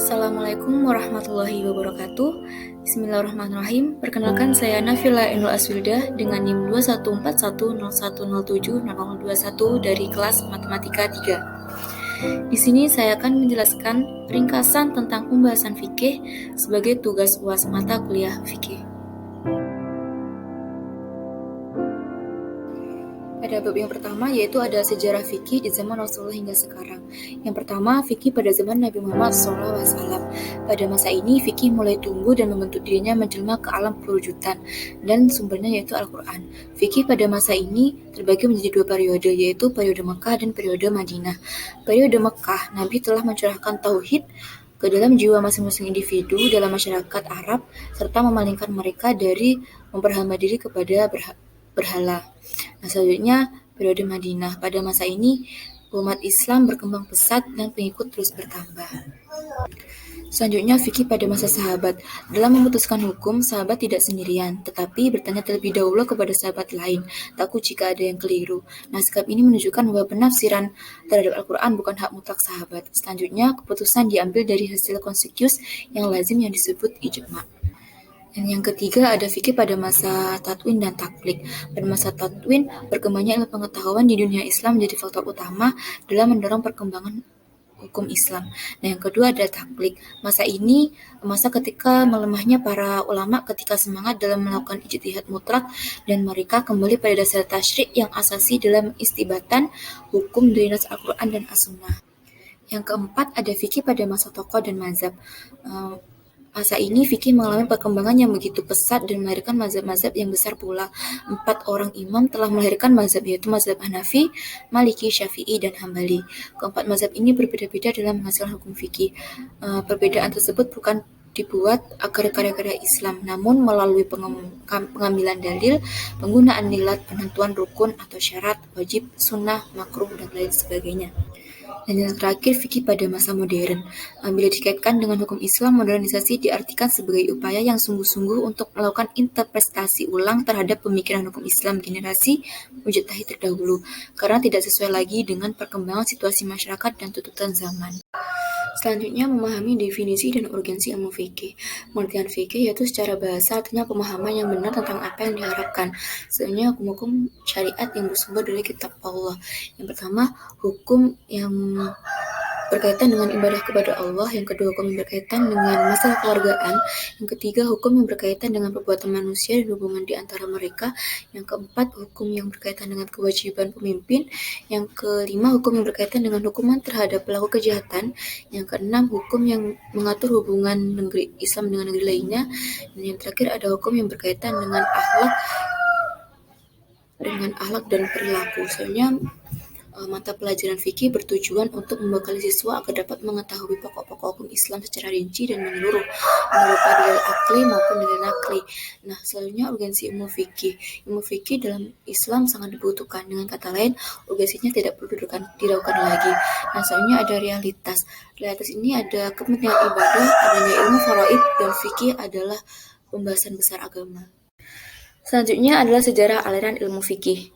Assalamualaikum warahmatullahi wabarakatuh. Bismillahirrahmanirrahim. Perkenalkan, saya Nafila Endul Aswilda dengan NIM 2141010021 dari kelas Matematika 3. Di sini saya akan menjelaskan ringkasan tentang pembahasan fikih sebagai tugas UAS mata kuliah fikih. Pada bab yang pertama yaitu ada sejarah fikih di zaman Rasulullah hingga sekarang. Yang pertama, fikih pada zaman Nabi Muhammad SAW. Pada masa ini, fikih mulai tumbuh dan membentuk dirinya menjelma ke alam perwujudan, dan sumbernya yaitu Al-Quran. Fikih pada masa ini terbagi menjadi dua periode, yaitu periode Mekah dan periode Madinah. Periode Mekah, Nabi telah mencurahkan tauhid ke dalam jiwa masing-masing individu dalam masyarakat Arab, serta memalingkan mereka dari memperhamba diri kepada berhala. Nah, selanjutnya periode Madinah. Pada masa ini umat Islam berkembang pesat dan pengikut terus bertambah. Selanjutnya fikih pada masa sahabat. Dalam memutuskan hukum, sahabat tidak sendirian, tetapi bertanya terlebih dahulu kepada sahabat lain, takut jika ada yang keliru. Nah, sikap ini menunjukkan bahwa penafsiran terhadap Al-Quran bukan hak mutlak sahabat. Selanjutnya, keputusan diambil dari hasil konsensus yang lazim yang disebut ijma'. Dan yang ketiga ada fikih pada masa tatwin dan taklik. Pada masa tatwin, berkembangnya ilmu pengetahuan di dunia Islam menjadi faktor utama dalam mendorong perkembangan hukum Islam. Nah, yang kedua ada taklik. Masa ini masa ketika melemahnya para ulama ketika semangat dalam melakukan ijtihad mutlak dan mereka kembali pada dasar tasyri' yang asasi dalam istibatan hukum dari nas Al-Quran dan As-Sunnah. Yang keempat ada fikih pada masa tokoh dan mazhab. Masa ini fikih mengalami perkembangan yang begitu pesat dan melahirkan mazhab-mazhab yang besar pula. 4 orang imam telah melahirkan mazhab, yaitu mazhab Hanafi, Maliki, Syafi'i, dan Hambali. Keempat mazhab ini berbeda-beda dalam menghasilkan hukum fikih. Perbedaan tersebut bukan dibuat agar karya-karya Islam, namun melalui pengambilan dalil, penggunaan nilat, penentuan rukun atau syarat, wajib, sunnah, makruh, dan lain sebagainya. Dan yang terakhir, fikih pada masa modern. Bila dikaitkan dengan hukum Islam, modernisasi diartikan sebagai upaya yang sungguh-sungguh untuk melakukan interpretasi ulang terhadap pemikiran hukum Islam generasi mujtahid terdahulu, karena tidak sesuai lagi dengan perkembangan situasi masyarakat dan tuntutan zaman. Selanjutnya, memahami definisi dan urgensi ilmu fikih. Pengertian fikih yaitu secara bahasa artinya pemahaman yang benar tentang apa yang diharapkan. Selanjutnya, hukum-hukum syariat yang bersumber dari kitab Allah. Yang pertama, hukum yang berkaitan dengan ibadah kepada Allah. Yang kedua, hukum yang berkaitan dengan masalah keluargaan. Yang ketiga, hukum yang berkaitan dengan perbuatan manusia dan hubungan di antara mereka. Yang keempat, hukum yang berkaitan dengan kewajiban pemimpin. Yang kelima, hukum yang berkaitan dengan hukuman terhadap pelaku kejahatan. Yang keenam, hukum yang mengatur hubungan negeri Islam dengan negeri lainnya. Dan yang terakhir ada hukum yang berkaitan dengan akhlak dan perilaku. Soalnya mata pelajaran fikih bertujuan untuk membekali siswa agar dapat mengetahui pokok-pokok hukum Islam secara rinci dan menyeluruh, berupa dalil akli maupun dalil nakli. Nah, selanjutnya urgensi ilmu fikih. Ilmu fikih dalam Islam sangat dibutuhkan. Dengan kata lain, urgensinya tidak perlu diragukan lagi. Nah, selanjutnya ada realitas. Realitas ini ada kepentingan ibadah, adanya ilmu faraid, dan fikih adalah pembahasan besar agama. Selanjutnya adalah sejarah aliran ilmu fikih.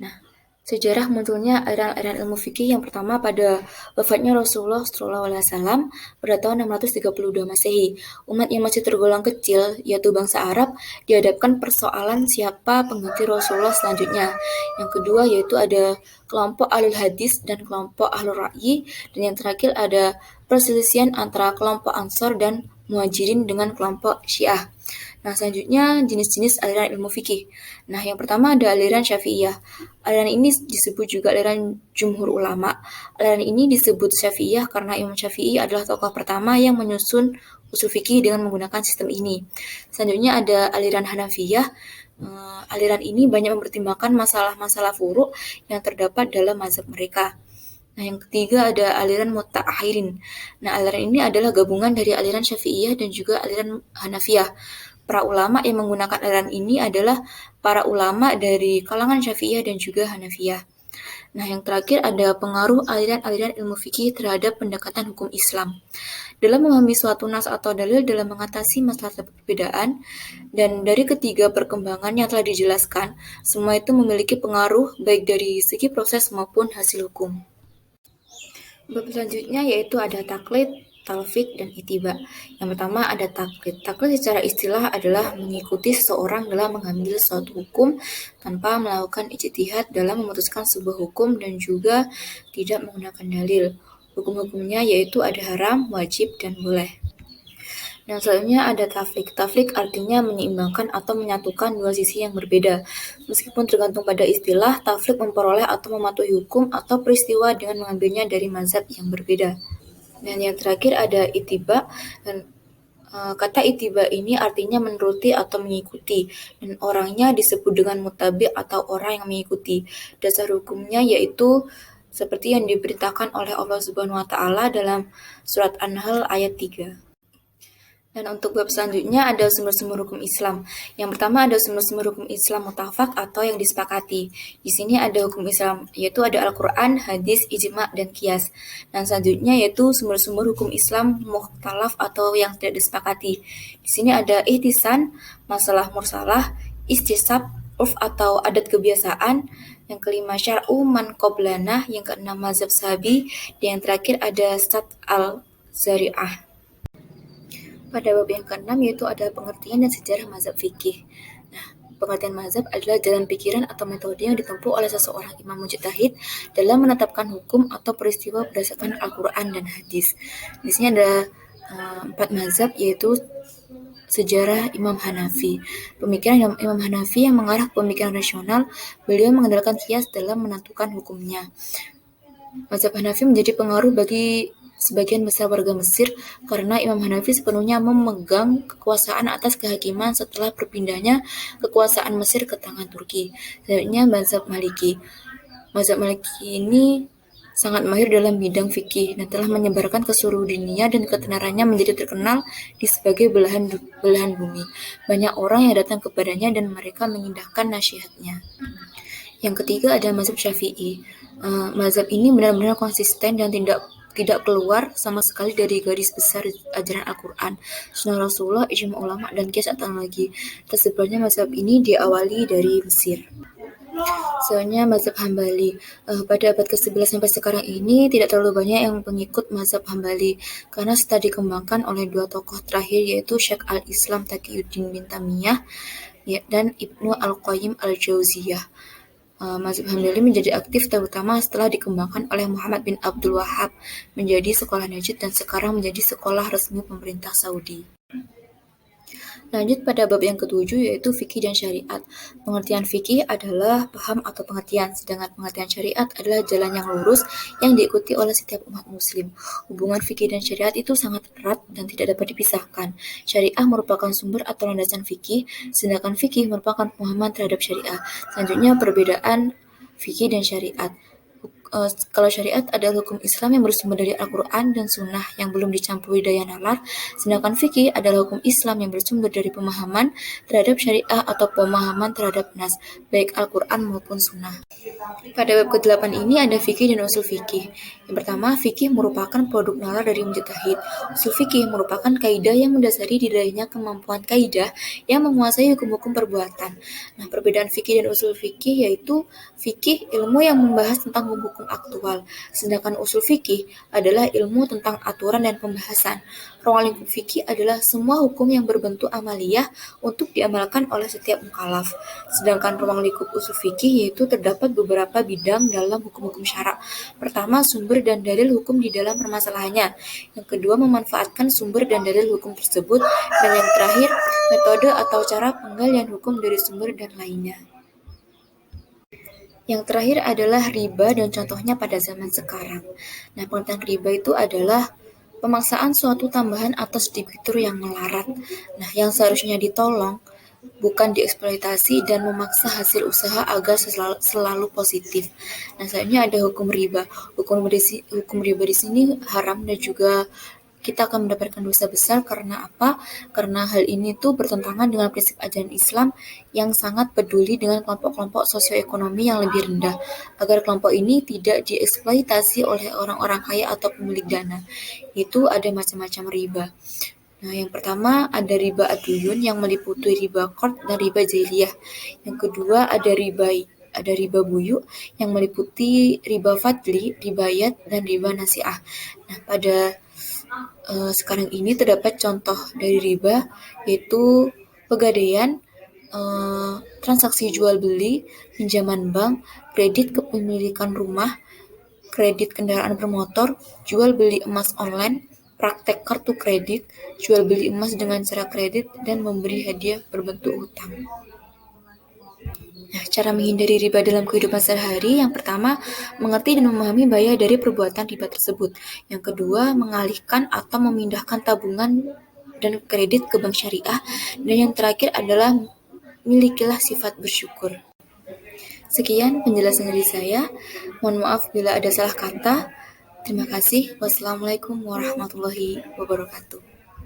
Nah, sejarah munculnya aliran ilmu fikih yang pertama pada wafatnya Rasulullah SAW pada tahun 632 Masehi. Umat yang masih tergolong kecil, yaitu bangsa Arab, dihadapkan persoalan siapa pengganti Rasulullah selanjutnya. Yang kedua yaitu ada kelompok ahlul hadis dan kelompok ahlul ra'yi, dan yang terakhir ada perselisihan antara kelompok Ansor dan Muhajirin dengan kelompok Syiah. Nah, selanjutnya jenis-jenis aliran ilmu fikih. Nah, yang pertama ada aliran Syafi'iyah. Aliran ini disebut juga aliran jumhur ulama. Aliran ini disebut Syafi'iyah karena Imam Syafi'i adalah tokoh pertama yang menyusun usul fikih dengan menggunakan sistem ini. Selanjutnya ada aliran Hanafiyah. Aliran ini banyak mempertimbangkan masalah-masalah furu' yang terdapat dalam mazhab mereka. Nah, yang ketiga ada aliran Muta'akhirin. Nah, aliran ini adalah gabungan dari aliran Syafi'iyah dan juga aliran Hanafiyah. Para ulama yang menggunakan aliran ini adalah para ulama dari kalangan Syafi'iyah dan juga Hanafiyah. Nah, yang terakhir ada pengaruh aliran-aliran ilmu fikih terhadap pendekatan hukum Islam. Dalam memahami suatu nas atau dalil dalam mengatasi masalah perbedaan, dan dari ketiga perkembangan yang telah dijelaskan, semua itu memiliki pengaruh baik dari segi proses maupun hasil hukum. Bab selanjutnya yaitu ada taklid, talfik, dan itiba. Yang pertama ada taklid. Taklid secara istilah adalah mengikuti seseorang dalam mengambil suatu hukum tanpa melakukan ijtihad dalam memutuskan sebuah hukum dan juga tidak menggunakan dalil. Hukum-hukumnya yaitu ada haram, wajib, dan boleh. Dan selanjutnya ada taflik. Taflik artinya menyeimbangkan atau menyatukan dua sisi yang berbeda. Meskipun tergantung pada istilah, taflik memperoleh atau mematuhi hukum atau peristiwa dengan mengambilnya dari mazhab yang berbeda. Dan yang terakhir ada itiba. Dan kata itiba ini artinya menuruti atau mengikuti, dan orangnya disebut dengan mutabi atau orang yang mengikuti. Dasar hukumnya yaitu seperti yang diberitakan oleh Allah Subhanahu wa taala dalam surat An-Nahl ayat 3. Dan untuk bab selanjutnya ada sumber-sumber hukum Islam. Yang pertama ada sumber-sumber hukum Islam mutafak atau yang disepakati. Di sini ada hukum Islam, yaitu ada Al-Quran, hadis, ijma, dan qiyas. Dan selanjutnya yaitu sumber-sumber hukum Islam mukhtalaf atau yang tidak disepakati. Di sini ada ihtisan, masalah mursalah, istisab, urf atau adat kebiasaan. Yang kelima syar'u man qoblana, yang keenam mazhab sahabi, dan yang terakhir ada stat al-zari'ah. Pada bab yang keenam yaitu ada pengertian dan sejarah mazhab fikih. Nah, pengertian mazhab adalah jalan pikiran atau metode yang ditempuh oleh seseorang imam mujtahid dalam menetapkan hukum atau peristiwa berdasarkan Al-Quran dan hadis. Di sini ada 4 mazhab yaitu sejarah Imam Hanafi. Pemikiran Imam Hanafi yang mengarah ke pemikiran rasional, beliau mengandalkan qiyas dalam menentukan hukumnya. Mazhab Hanafi menjadi pengaruh bagi sebagian besar warga Mesir karena Imam Hanafi sepenuhnya memegang kekuasaan atas kehakiman setelah berpindahnya kekuasaan Mesir ke tangan Turki. Selanjutnya mazhab Maliki. Mazhab Maliki ini sangat mahir dalam bidang fikih dan telah menyebarkan ke seluruh dunia dan ketenarannya menjadi terkenal di sebagai belahan bumi. Banyak orang yang datang kepadanya dan mereka mengindahkan nasihatnya. Yang ketiga ada mazhab Syafi'i. Mazhab ini benar-benar konsisten dan tidak keluar sama sekali dari garis besar ajaran Al-Quran, sunnah Rasulullah, ijma ulama, dan qiyas atau lagi. Tersebarnya mazhab ini diawali dari Mesir. Selanjutnya mazhab Hambali. Pada abad ke-11 sampai sekarang ini tidak terlalu banyak yang pengikut mazhab Hambali karena setelah dikembangkan oleh dua tokoh terakhir yaitu Syekh al-Islam Taqiyuddin bin Taimiyah dan Ibnu al-Qayyim al-Jauziyah. Mazhab Hambali menjadi aktif terutama setelah dikembangkan oleh Muhammad bin Abdul Wahhab menjadi sekolah Najd dan sekarang menjadi sekolah resmi pemerintah Saudi. Lanjut pada bab yang ketujuh yaitu fikih dan syariat. Pengertian fikih adalah paham atau pengertian, sedangkan pengertian syariat adalah jalan yang lurus yang diikuti oleh setiap umat muslim. Hubungan fikih dan syariat itu sangat erat dan tidak dapat dipisahkan. Syariah merupakan sumber atau landasan fikih, sedangkan fikih merupakan pemahaman terhadap syariah. Selanjutnya perbedaan fikih dan syariat. Kalau syariat adalah hukum Islam yang bersumber dari Al-Quran dan Sunnah yang belum dicampuri daya nalar, sedangkan fikih adalah hukum Islam yang bersumber dari pemahaman terhadap syariah atau pemahaman terhadap nas, baik Al-Quran maupun Sunnah. Pada bab ke-8 ini ada fikih dan usul fikih. Yang pertama, fikih merupakan produk nalar dari mujtahid. Usul fikih merupakan kaidah yang mendasari diraihnya kemampuan kaidah yang menguasai hukum-hukum perbuatan. Nah, perbedaan fikih dan usul fikih yaitu fikih ilmu yang membahas tentang hukum aktual, sedangkan usul fikih adalah ilmu tentang aturan dan pembahasan. Ruang lingkup fikih adalah semua hukum yang berbentuk amaliyah untuk diamalkan oleh setiap mukallaf. Sedangkan ruang lingkup usul fikih yaitu terdapat beberapa bidang dalam hukum-hukum syara. Pertama, sumber dan dalil hukum di dalam permasalahannya. Yang kedua, memanfaatkan sumber dan dalil hukum tersebut. Dan yang terakhir, metode atau cara penggalian hukum dari sumber dan lainnya. Yang terakhir adalah riba dan contohnya pada zaman sekarang. Nah, pengertian riba itu adalah pemaksaan suatu tambahan atas debitur yang melarat. Nah, yang seharusnya ditolong bukan dieksploitasi dan memaksa hasil usaha agar selalu positif. Nah, selanjutnya ada hukum riba. Hukum riba di sini haram dan juga kita akan mendapatkan dosa besar karena apa? Karena hal ini tuh bertentangan dengan prinsip ajaran Islam yang sangat peduli dengan kelompok-kelompok sosioekonomi yang lebih rendah, agar kelompok ini tidak dieksploitasi oleh orang-orang kaya atau pemilik dana. Itu ada macam-macam riba. Nah, yang pertama ada riba ad-duyun yang meliputi riba qard dan riba jailiyah. Yang kedua ada riba buyu yang meliputi riba fadli, riba yad, dan riba nasi'ah. Nah, pada Sekarang ini terdapat contoh dari riba, yaitu pegadaian, transaksi jual beli, pinjaman bank, kredit kepemilikan rumah, kredit kendaraan bermotor, jual beli emas online, praktek kartu kredit, jual beli emas dengan cara kredit, dan memberi hadiah berbentuk hutang. Nah, cara menghindari riba dalam kehidupan sehari-hari, yang pertama, mengerti dan memahami bahaya dari perbuatan riba tersebut. Yang kedua, mengalihkan atau memindahkan tabungan dan kredit ke bank syariah. Dan yang terakhir adalah milikilah sifat bersyukur. Sekian penjelasan dari saya. Mohon maaf bila ada salah kata. Terima kasih. Wassalamualaikum warahmatullahi wabarakatuh.